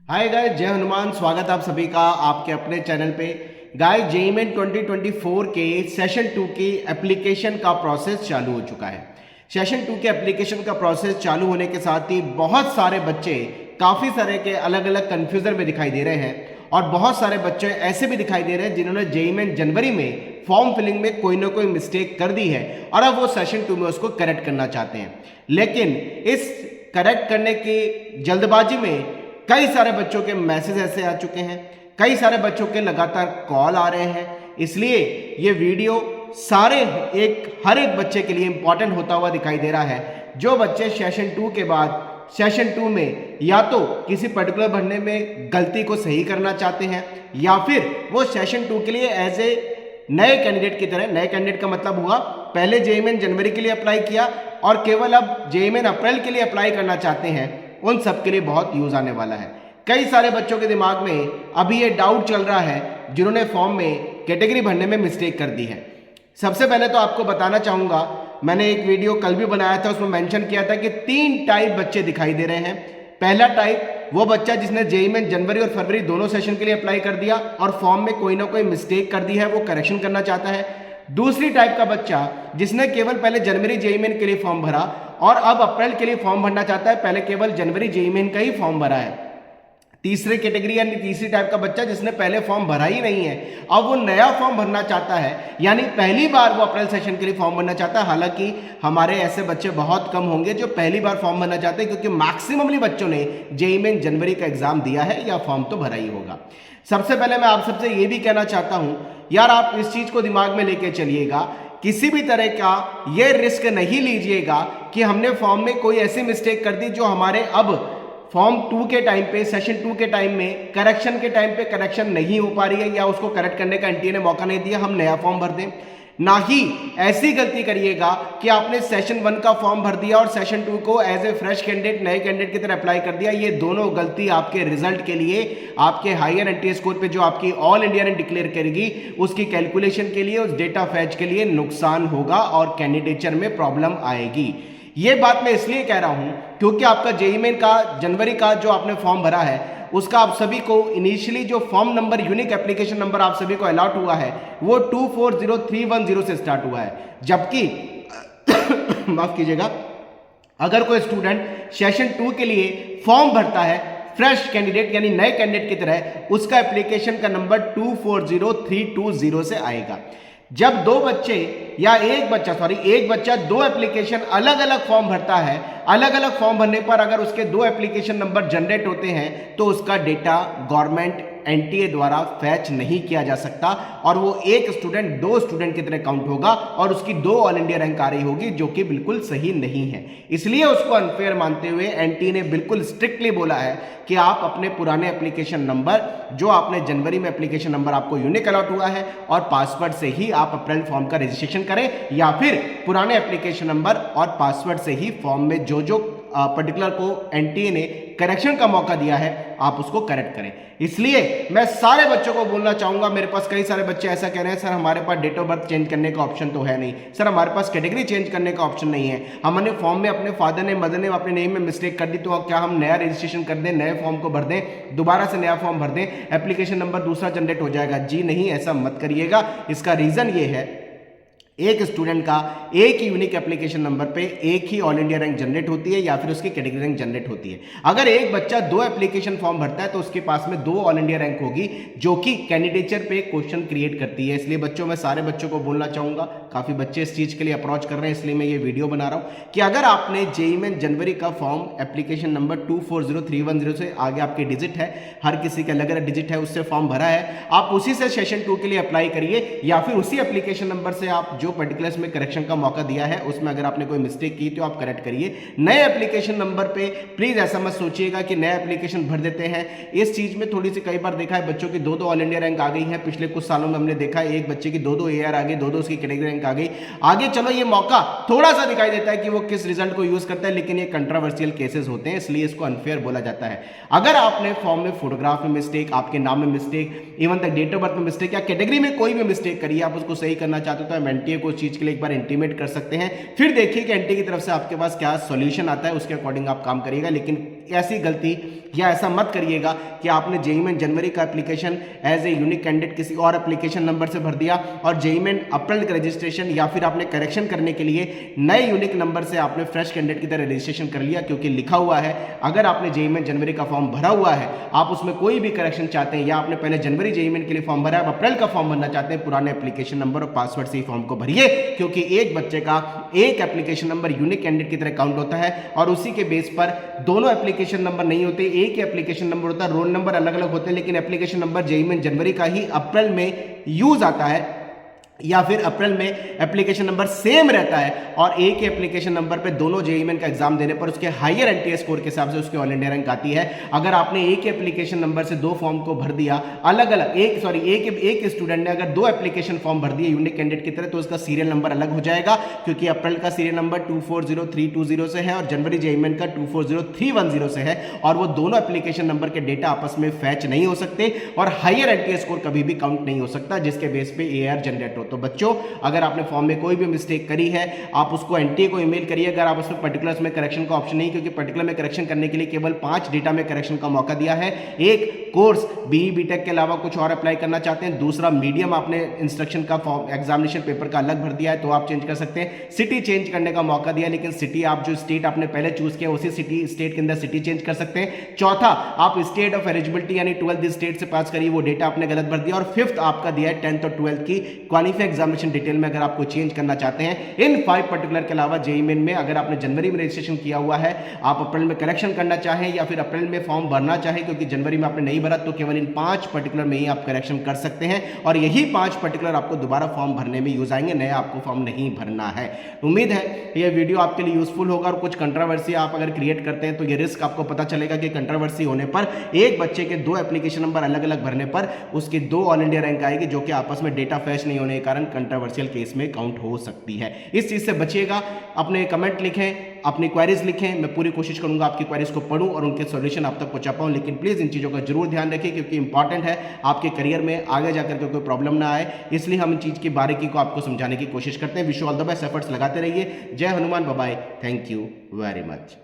Hi guys, जय हनुमान। स्वागत आप सभी का आपके अपने चैनल पे। गाइस, जेईई मेन 2024 के सेशन 2 की एप्लीकेशन का प्रोसेस चालू हो चुका है। सेशन 2 के एप्लीकेशन का प्रोसेस चालू होने के साथ ही बहुत सारे बच्चे काफ़ी सारे के अलग अलग कन्फ्यूजन में दिखाई दे रहे हैं और बहुत सारे बच्चे ऐसे भी दिखाई दे रहे हैं जिन्होंने जेईई मेन जनवरी में फॉर्म फिलिंग में कोई ना कोई मिस्टेक कर दी है और अब वो सेशन 2 में उसको करेक्ट करना चाहते हैं। लेकिन इस करेक्ट करने की जल्दबाजी में कई सारे बच्चों के मैसेज ऐसे आ चुके हैं, कई सारे बच्चों के लगातार कॉल आ रहे हैं। इसलिए ये वीडियो हर एक बच्चे के लिए इंपॉर्टेंट होता हुआ दिखाई दे रहा है। जो बच्चे सेशन 2 के बाद सेशन 2 में या तो किसी पर्टिकुलर भरने में गलती को सही करना चाहते हैं या फिर वो सेशन 2 के लिए एज ए नए कैंडिडेट की तरह, नए कैंडिडेट का मतलब हुआ पहले जेईई मेन जनवरी के लिए अप्लाई किया और केवल अब जेईई मेन अप्रैल के लिए अप्लाई करना चाहते हैं, उन सब के लिए बहुत यूज आने वाला है। कई सारे बच्चों के दिमाग में अभी ये डाउट चल रहा है जिन्होंने फॉर्म में कैटेगरी भरने में मिस्टेक कर दी है। सबसे पहले तो आपको बताना चाहूंगा, मैंने एक वीडियो कल भी बनाया था, उसमें मेंशन किया था कि 3 टाइप बच्चे दिखाई दे रहे हैं। पहला टाइप वो बच्चा जिसने जेईई मेन जनवरी और फरवरी दोनों सेशन के लिए अप्लाई कर दिया और फॉर्म में कोई ना कोई मिस्टेक कर दी है, वो करेक्शन करना चाहता है। दूसरी टाइप का बच्चा जिसने केवल पहले जनवरी जेईई मेन के लिए फॉर्म भरा और अब अप्रैल के लिए फॉर्म भरना चाहता है, पहले केवल जनवरी जेईई मेन का ही फॉर्म भरा है। तीसरी कैटेगरी यानी तीसरी टाइप का बच्चा जिसने पहले फॉर्म भरा ही नहीं है, अब वो नया फॉर्म भरना चाहता है, यानी पहली बार वो अप्रैल सेशन के लिए फॉर्म भरना चाहता है। हालांकि हमारे ऐसे बच्चे बहुत कम होंगे जो पहली बार फॉर्म भरना चाहते हैं, क्योंकि मैक्सिममली बच्चों ने जेईई मेन जनवरी का एग्जाम दिया है या फॉर्म तो भरा ही होगा। सबसे पहले मैं आप सबसे ये भी कहना चाहता हूं, यार आप इस चीज को दिमाग में लेके चलिएगा, किसी भी तरह का ये रिस्क नहीं लीजिएगा कि हमने फॉर्म में कोई ऐसी मिस्टेक कर दी जो हमारे अब फॉर्म 2 के टाइम पे, सेशन 2 के टाइम में करेक्शन के टाइम पे करेक्शन नहीं हो पा रही है या उसको करेक्ट करने का एनटीए ने मौका नहीं दिया, हम नया फॉर्म भर दें। ना ही ऐसी गलती करिएगा कि आपने सेशन 1 का फॉर्म भर दिया और सेशन 2 को एज ए फ्रेश कैंडिडेट, नए कैंडिडेट की तरह अप्लाई कर दिया। ये दोनों गलती आपके रिजल्ट के लिए, आपके हायर एनटीए स्कोर पे जो आपकी ऑल इंडिया ने डिक्लेयर करेगी, उसकी कैलकुलेशन के लिए, उस डेटा फैच के लिए नुकसान होगा और कैंडिडेचर में प्रॉब्लम आएगी। ये बात मैं इसलिए कह रहा हूं क्योंकि आपका जेईई मेन का जनवरी का जो आपने फॉर्म भरा है उसका आप सभी को इनिशियली जो form number, unique application number आप सभी को अलॉट हुआ है वो 240310 से स्टार्ट हुआ है। जबकि माफ कीजिएगा, अगर कोई स्टूडेंट सेशन 2 के लिए फॉर्म भरता है फ्रेश कैंडिडेट यानी नए कैंडिडेट की तरह, उसका एप्लीकेशन का नंबर 240320 से आएगा। जब एक बच्चा 2 एप्लीकेशन अलग अलग फॉर्म भरता है, अलग अलग फॉर्म भरने पर अगर उसके 2 एप्लीकेशन नंबर जनरेट होते हैं तो उसका डेटा गवर्नमेंट एनटीए द्वारा फैच नहीं किया जा सकता और वो एक स्टूडेंट 2 स्टूडेंट की तरह काउंट होगा और उसकी 2 ऑल इंडिया रैंक आ रही होगी, जो कि बिल्कुल सही नहीं है। इसलिए उसको अनफेयर मानते हुए एनटीए ने बिल्कुल स्ट्रिक्टली बोला है कि आप अपने पुराने एप्लीकेशन नंबर, जो आपने जनवरी में एप्लीकेशन नंबर आपको यूनिक अलॉट हुआ है, और पासवर्ड से ही आप अप्रैल फॉर्म का रजिस्ट्रेशन करें या फिर पुराने एप्लीकेशन नंबर और पासवर्ड से ही फॉर्म में जो पर्टिकुलर को एनटीए ने करेक्शन का मौका दिया है आप उसको करेक्ट करें। इसलिए मैं सारे बच्चों को बोलना चाहूंगा, मेरे पास कई सारे बच्चे ऐसा कह रहे हैं, सर हमारे पास डेट ऑफ बर्थ चेंज करने का ऑप्शन तो है नहीं, सर हमारे पास कैटेगरी चेंज करने का ऑप्शन नहीं है, हमने फॉर्म में अपने फादर ने, मदर ने अपने नेम में मिस्टेक कर दी, तो क्या हम नया रजिस्ट्रेशन कर दें, नए फॉर्म को भर दें, दोबारा से नया फॉर्म भर दें, एप्लीकेशन नंबर दूसरा जनरेट हो जाएगा? जी नहीं, ऐसा मत करिएगा। इसका रीजन ये है, एक स्टूडेंट का एक ही यूनिक एप्लीकेशन नंबर पे एक ही ऑल इंडिया रैंक जनरेट होती है या फिर उसकी कैटेगरी रैंक जनरेट होती है। अगर एक बच्चा 2 एप्लीकेशन फॉर्म भरता है तो उसके पास में 2 ऑल इंडिया रैंक होगी, जो कि कैंडिडेचर पे क्वेश्चन क्रिएट करती है। इसलिए बच्चों, मैं सारे बच्चों को बोलना चाहूंगा, काफी बच्चे इस चीज के लिए अप्रोच कर रहे हैं, इसलिए मैं ये वीडियो बना रहा हूं कि अगर आपने जेईई मेन जनवरी का फॉर्म एप्लीकेशन नंबर 240310 से आगे आपके डिजिट है, हर किसी के अलग अलग डिजिट है, उससे फॉर्म भरा है, आप उसी से सेशन 2 के लिए अप्लाई करिए या फिर उसी एप्लीकेशन नंबर से आप जो पर्टिकुलर्स में करेक्शन का मौका दिया है उसमें अगर आपने कोई मिस्टेक की तो आप करेक्ट करिए। नए एप्लीकेशन नंबर पे प्लीज ऐसा मत सोचिएगा कि नया एप्लीकेशन भर देते हैं। इस चीज में थोड़ी सी कई बार देखा है बच्चों की 2-2 ऑल इंडिया रैंक आ गई है। पिछले कुछ सालों में हमने देखा है एक बच्चे की 2-2 एआर आ गई, 2-2 उसकी कैटेगरी रैंक आ गई। आगे चलो ये मौका थोड़ा सा दिखाई देता है कि वो किस रिजल्ट को यूज करता है, लेकिन ये कंट्रोवर्शियल केसेस होते हैं, इसलिए इसको अनफेयर बोला जाता है। अगर आपने फॉर्म में फोटोग्राफ में मिस्टेक, आपके नाम में मिस्टेक, इवन तक डेट ऑफ बर्थ में मिस्टेक या कैटेगरी में कोई भी मिस्टेक करिए, आप उसको सही करना चाहते हो तो एनटीए को उस चीज के लिए एक बार इंटीमेट कर सकते हैं। फिर देखिए कि एनटीए की तरफ से आपके पास क्या सॉल्यूशन आता है, उसके अकॉर्डिंग आप काम करिएगा। लेकिन ऐसी गलती या ऐसा मत करिएगा कि आपने जेईई मेन जनवरी का application as a unique candidate किसी और एप्लीकेशन नंबर से भर दिया और जेईई मेन अप्रैल का रजिस्ट्रेशन या फिर आपने करेक्शन करने के लिए नए यूनिक नंबर से आपने फ्रेश कैंडिडेट की तरह रजिस्ट्रेशन कर लिया, क्योंकि लिखा हुआ है अगर आपने जेईई मेन जनवरी का फॉर्म भरा हुआ है, आप उसमें कोई भी करेक्शन चाहते हैं या आपने पहले जनवरी जेईई मेन के लिए फॉर्म भरा है, आप अप्रैल का फॉर्म भरना चाहते हैं, पुराने एप्लीकेशन नंबर और पासवर्ड से ही फॉर्म को भरिए, क्योंकि एक बच्चे का एक एप्लीकेशन नंबर यूनिक कैंडिडेट की तरह काउंट होता है और उसी के बेस पर दोनों एप्लीकेशन नंबर नहीं होते, एक ही एप्लीकेशन नंबर होता है, रोल नंबर अलग अलग होते हैं, लेकिन एप्लीकेशन नंबर जेईई मेन जनवरी का ही अप्रैल में यूज आता है या फिर अप्रैल में एप्लीकेशन नंबर सेम रहता है और एक ही एप्लीकेशन नंबर पे दोनों जेईई मेन का एग्जाम देने पर उसके हायर एनटीए स्कोर के हिसाब से उसके ऑल इंडिया रैंक आती है। अगर आपने एक ही एप्लीकेशन नंबर से दो फॉर्म को भर दिया अलग अलग, एक स्टूडेंट ने अगर दो एप्लीकेशन फॉर्म भर दिए यूनिक कैंडिडेट की तरह, तो उसका सीरियल नंबर अलग हो जाएगा, क्योंकि अप्रैल का सीरियल नंबर 240320 से है और जनवरी जेईई मेन का 240310 से है और वो दोनों एप्लीकेशन नंबर के डेटा आपस में फैच नहीं हो सकते और हायर एनटीए स्कोर कभी भी काउंट नहीं हो सकता, जिसके बेस पे एआर जनरेट हो। तो बच्चों, अगर आपने फॉर्म में कोई भी मिस्टेक करी है, आप उसको एनटीए को ईमेल करिए। अगर आप उसमें पर्टिकुलर्स में करेक्शन का ऑप्शन नहीं, क्योंकि पर्टिकुलर में करेक्शन करने के लिए केवल 5 डेटा में करेक्शन का मौका दिया है। एक कोर्स बीई बीटेक के अलावा कुछ और अप्लाई करना चाहते हैं, दूसरा मीडियम आपने इंस्ट्रक्शन का फॉर्म एग्जामिनेशन पेपर का अलग भर दिया है तो आप चेंज कर सकते हैं। सिटी चेंज करने का मौका दिया, लेकिन सिटी आप जो स्टेट आपने पहले चूज किया उसी सिटी स्टेट के अंदर सिटी चेंज कर सकते हैं। चौथा, आप स्टेट ऑफ एलिजिबिलिटी यानी 12th स्टेट से पास करिए, वो डेटा आपने गलत भर दिया। और फिफ्थ आपका दिया है 10th और 12th की क्वालिफाई एग्जामिनेशन डिटेल में, अगर आपको चेंज करना चाहते हैं। इन 5 पर्टिकुलर के अलावा जेईई मेन में अगर आपने जनवरी में रजिस्ट्रेशन किया हुआ है, आप अप्रैल में करेक्शन करना चाहें या फिर अप्रैल में फॉर्म भरना चाहें क्योंकि जनवरी में आपने नहीं भरा, तो केवल इन 5 पर्टिकुलर में ही आप करेक्शन कर सकते हैं और यही 5 पर्टिकुलर आपको दोबारा फॉर्म भरने में यूज आएंगे, नया आपको फॉर्म नहीं भरना है। उम्मीद है यह वीडियो आपके लिए यूजफुल होगा और कुछ कंट्रोवर्सी आप अगर क्रिएट करते हैं तो ये रिस्क आपको पता चलेगा कि कंट्रोवर्सी होने पर एक बच्चे के 2 एप्लीकेशन नंबर अलग अलग भरने पर उसके 2 ऑल इंडिया रैंक आएगी, जो कि आपस में डेटा फैच नहीं होने के कारण कंट्रोवर्शियल केस में काउंट हो सकती है। इस चीज से बचिएगा। अपने कमेंट लिखें, अपनी क्वेरीज लिखें, मैं पूरी कोशिश करूंगा आपकी क्वेरीज को पढूं और उनके सॉल्यूशन आप तक पहुंचा पाऊं, लेकिन प्लीज इन चीजों का जरूर ध्यान रखें क्योंकि इंपॉर्टेंट है आपके करियर में आगे जाकर के कोई प्रॉब्लम ना आए, इसलिए हम इन चीज की बारीकी को आपको समझाने की कोशिश करते हैं। Wish you all the best, efforts लगाते रहिए। जय Hanuman, bye bye, thank you very much.